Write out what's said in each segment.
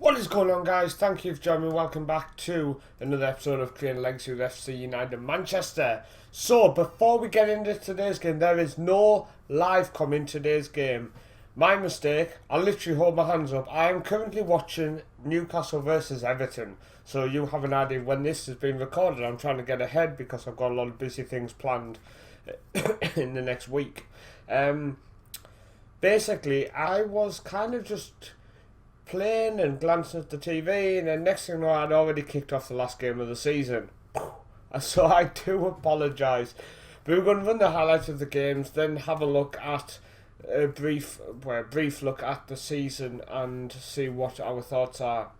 What is going on, guys? Thank you for joining me. Welcome back to another episode of Creating Legacy with FC United Manchester. So, before we get into today's game, there is no live comment in today's game. My mistake. I literally hold my hands up. I am currently watching Newcastle versus Everton. So you have an idea when this has been recorded. I'm trying to get ahead because I've got a lot of busy things planned in the next week. Basically, I was kind of just playing and glancing at the TV, and then next thing you know, I'd already kicked off the last game of the season. So I do apologise. But we're going to run the highlights of the games, then have a look at a brief look at the season and see what our thoughts are.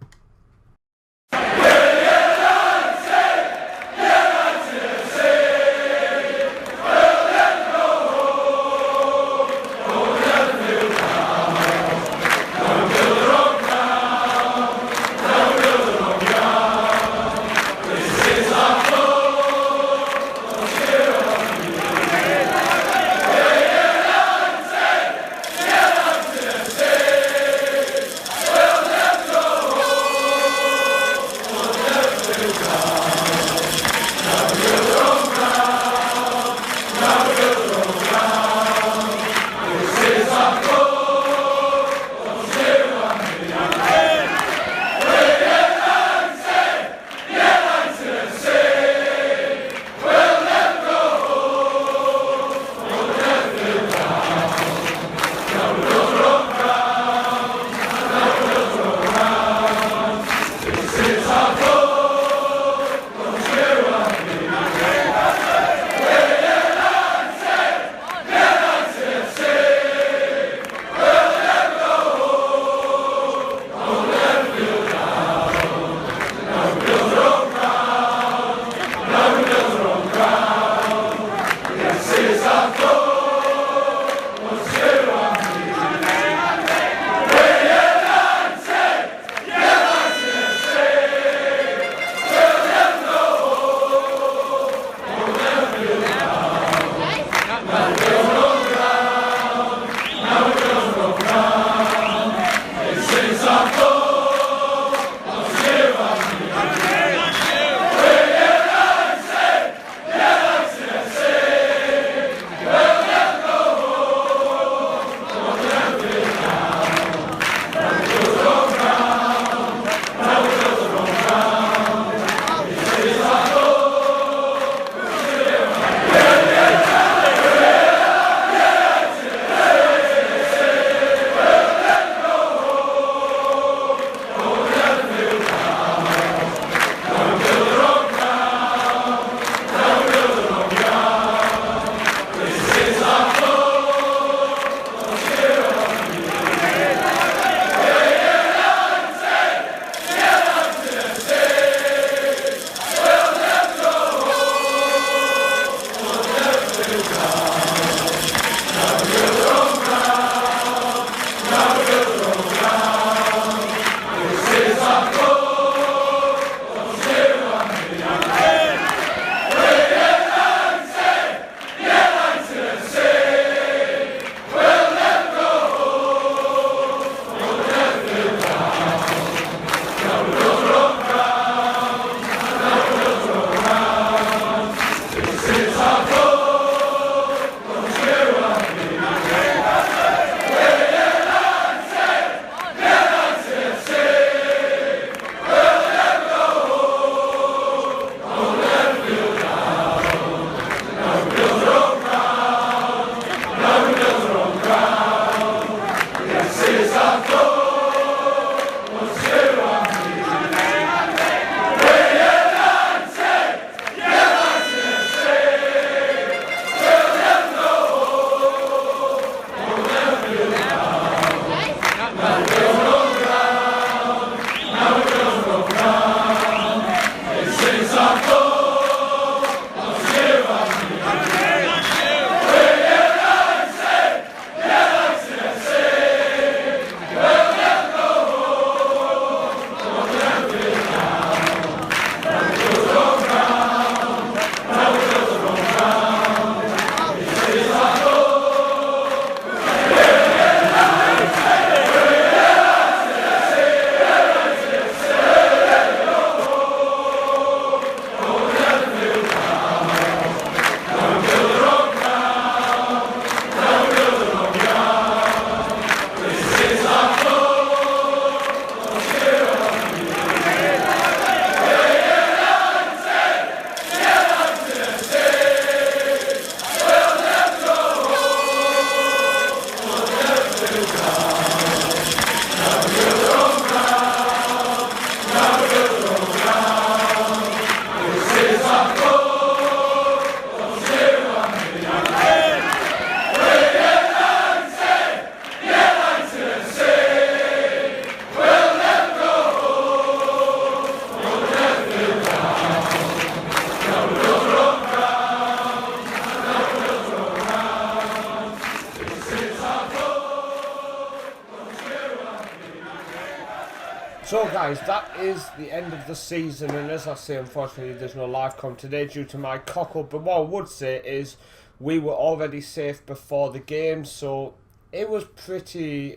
So guys, that is the end of the season, and as I say, unfortunately there's no live com today due to my cock up, but what I would say is we were already safe before the game, so it was pretty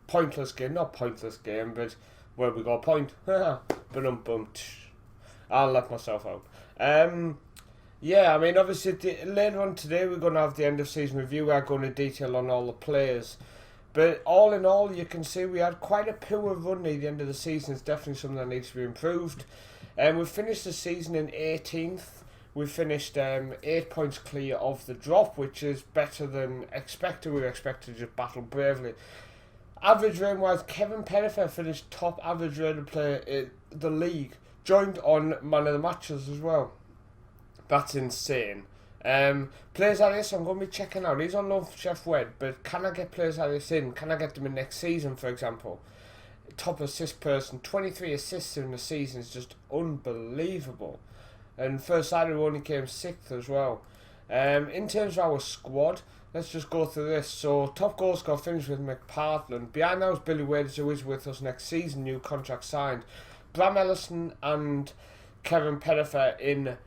pointless game, not pointless game, but where we got a point. I'll let myself out. Yeah, I mean, obviously later on today we're going to have the end of season review. We're going to detail on all the players. But all in all, you can see we had quite a poor run near the end of the season. It's definitely something that needs to be improved. We finished the season in 18th. We finished 8 points clear of the drop, which is better than expected. We were expected to just battle bravely. Average rating-wise, Kevin Pettifer finished top average rated player in the league. Joined on man of the matches as well. That's insane. Players like this I'm going to be checking out. He's on loan for Chef Wed, but can I get players like this in? Can I get them in next season, for example? Top assist person, 23 assists in the season is just unbelievable. And first side only came 6th as well. In terms of our squad, let's just go through this. So top goal scorer finished with McPartland. Behind that was Billy Waders, who is with us next season, new contract signed. Bram Ellison and Kevin Pettifer in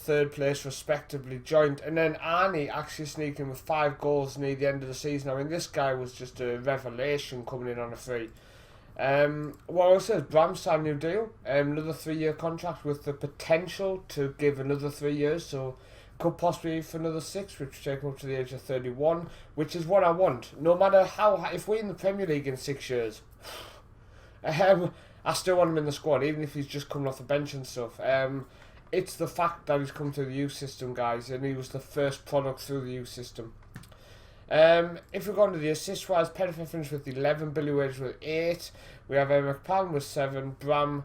3rd place respectively joined, and then Arnie actually sneaking with 5 goals near the end of the season. I mean, this guy was just a revelation coming in on a free. What else is Bram signed a new deal, another 3-year contract with the potential to give another 3 years, so could possibly for another 6, which will take him up to the age of 31, which is what I want. No matter how, if we're in the Premier League in 6 years, I still want him in the squad, even if he's just coming off the bench and stuff. It's the fact that he's come through the youth system, guys, and he was the first product through the youth system. If we go on to the assist-wise, Pettifer finished with 11, Billy Waders with 8. We have McPalm with 7, Bram,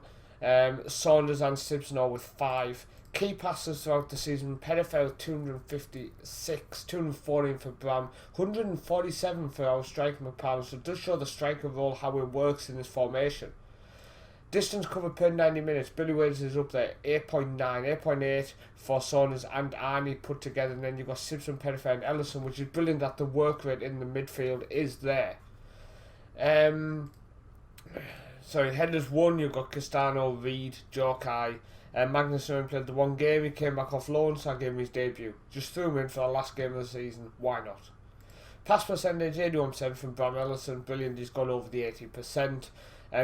Saunders and Simpson all with 5. Key passes throughout the season, Pettifer with 256, 214 for Bram, 147 for our striker McPalm, so it does show the striker role, how it works in this formation. Distance covered per 90 minutes, Billy Waders is up there, 8.9, 8.8 for Saunders and Arnie put together, and then you've got Simpson, Pettifer and Ellison, which is brilliant that the work rate in the midfield is there. Sorry, headers 1, you've got Castano, Reed, Jorkai, Magnus only played the 1 game, he came back off loan, so I gave him his debut. Just threw him in for the last game of the season, why not? Pass percentage, 81% from Bram Ellison, brilliant, he's gone over the 80%.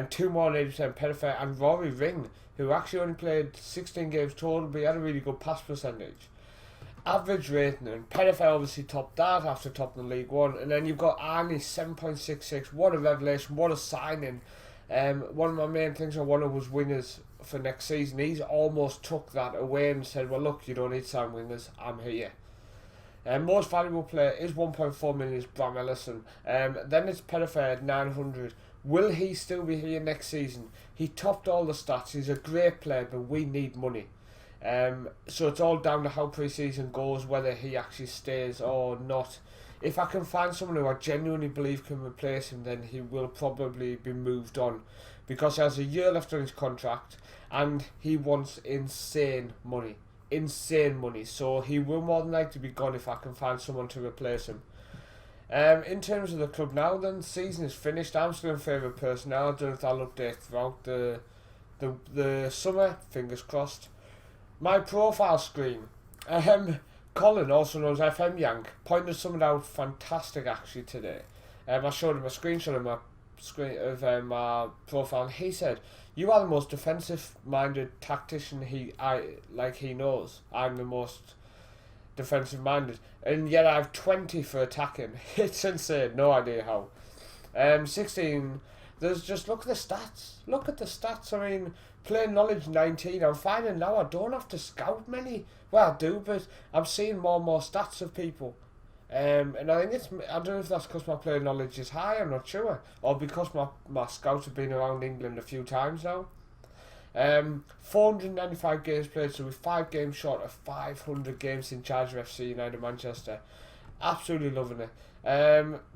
2 more on 80% Pettifer and Rory Ring, who actually only played 16 games total, but he had a really good pass percentage. Average rating, and Pettifer obviously topped that after topping the League One, and then you've got Arnie 7.66. What a revelation! What a signing! One of my main things I wanted was winners for next season. He's almost took that away and said, "Well, look, you don't need to sign winners. I'm here." Most valuable player is 1.4 million is Bram Ellison. Then it's Pettifer at 900. Will he still be here next season? He topped all the stats. He's a great player, but we need money. So it's all down to how pre-season goes, whether he actually stays or not. If I can find someone who I genuinely believe can replace him, then he will probably be moved on, because he has a year left on his contract and he wants insane money. So he will more than likely be gone if I can find someone to replace him. In terms of the club now, then, the season is finished. I'm still in favour of personnel. I don't know if I'll update throughout the summer, fingers crossed. My profile screen, Colin, also known as FM Yank, pointed something out fantastic actually today. I showed him a screenshot of my profile, and he said, "You are the most defensive-minded tactician he knows. I'm the most defensive-minded, and yet I have 20 for attacking." It's insane. No idea how. 16. There's just look at the stats. Look at the stats. I mean, playing knowledge 19. I'm finding now I don't have to scout many. Well, I do, but I'm seeing more and more stats of people. And I think I don't know if that's because my player knowledge is high, I'm not sure, or because my scouts have been around England a few times now. 495 games played, so we're 5 games short of 500 games in charge of FC United Manchester. Absolutely loving it.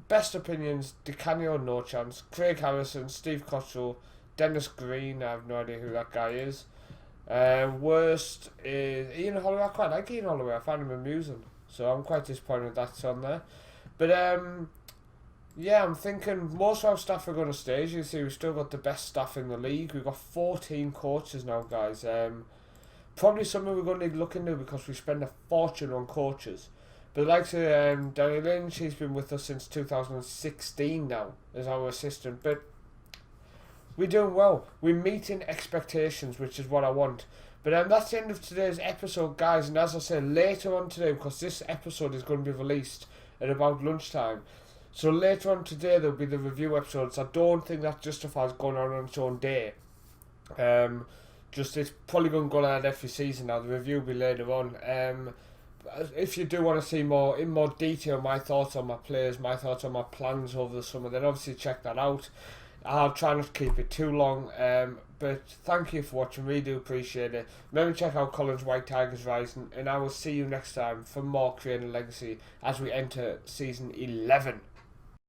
Best opinions: Di Canio, no chance. Craig Harrison, Steve Cottrell, Dennis Green, I have no idea who that guy is. Worst is Ian Holloway. I quite like Ian Holloway, I find him amusing, so I'm quite disappointed that's on there. But Yeah, I'm thinking most of our staff are going to stay. As you see, we've still got the best staff in the league. We've got 14 coaches now, guys. Probably something we're going to look into because we spend a fortune on coaches. But like Danny Lynch, he's been with us since 2016 now as our assistant. But we're doing well. We're meeting expectations, which is what I want. But that's the end of today's episode, guys. And as I said, later on today, because this episode is going to be released at about lunchtime. So later on today, there'll be the review episodes. I don't think that justifies going on its own day. Just it's probably going to go out every season now. The review will be later on. If you do want to see more in more detail, my thoughts on my players, my thoughts on my plans over the summer, then obviously check that out. I'll try not to keep it too long, but thank you for watching, really do appreciate it. Remember to check out Colin's White Tigers Rising, and I will see you next time for more Creating a Legacy as we enter season 11.